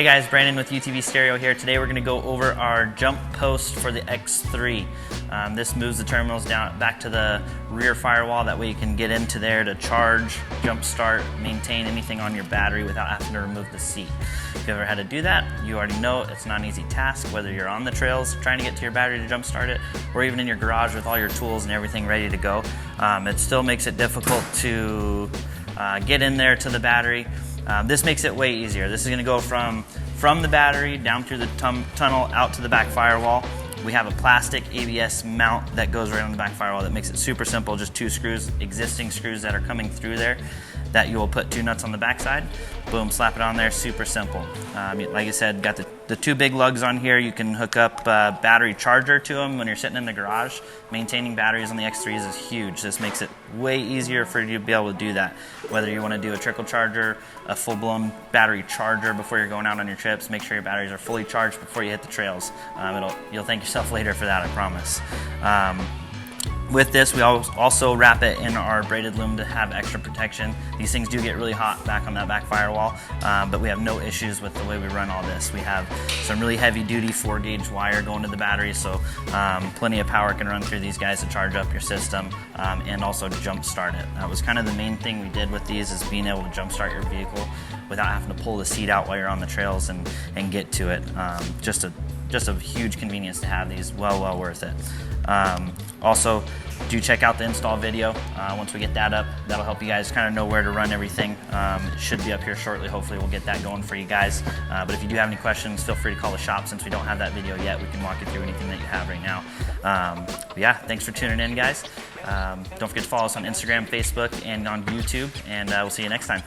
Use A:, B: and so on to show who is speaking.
A: Hey guys, Brandon with UTV Stereo here. Today we're going to go over our jump post for the X3. This moves the terminals down back to the rear firewall. That way you can get into there to charge, jump start, maintain anything on your battery without having to remove the seat. If you've ever had to do that, you already know it's not an easy task, whether you're on the trails trying to get to your battery to jump start it, or even in your garage with all your tools and everything ready to go. It still makes it difficult to get in there to the battery. This makes it way easier. This is going to go from the battery down through the tunnel out to the back firewall. We have a plastic ABS mount that goes right on the back firewall that makes it super simple. Just 2 screws, existing screws that are coming through there that you will put 2 nuts on the back side. Boom, slap it on there, super simple. Like I said, got the 2 big lugs on here. You can hook up a battery charger to them when you're sitting in the garage. Maintaining batteries on the X3s is huge. This makes it way easier for you to be able to do that. Whether you want to do a trickle charger, a full-blown battery charger before you're going out on your trips, make sure your batteries are fully charged before you hit the trails. You'll thank yourself later for that, I promise. With this, we also wrap it in our braided loom to have extra protection. These things do get really hot back on that back firewall, but we have no issues with the way we run all this. We have some really heavy-duty 4-gauge wire going to the battery, so plenty of power can run through these guys to charge up your system and also jump start it. That was kind of the main thing we did with these, is being able to jump start your vehicle without having to pull the seat out while you're on the trails and get to it. Just a huge convenience to have these. Well worth it. Also, do check out the install video. Once we get that up, that'll help you guys kind of know where to run everything. It should be up here shortly. Hopefully we'll get that going for you guys. But if you do have any questions, feel free to call the shop. Since we don't have that video yet, we can walk you through anything that you have right now. Yeah, thanks for tuning in, guys. Don't forget to follow us on Instagram, Facebook, and on YouTube, and we'll see you next time.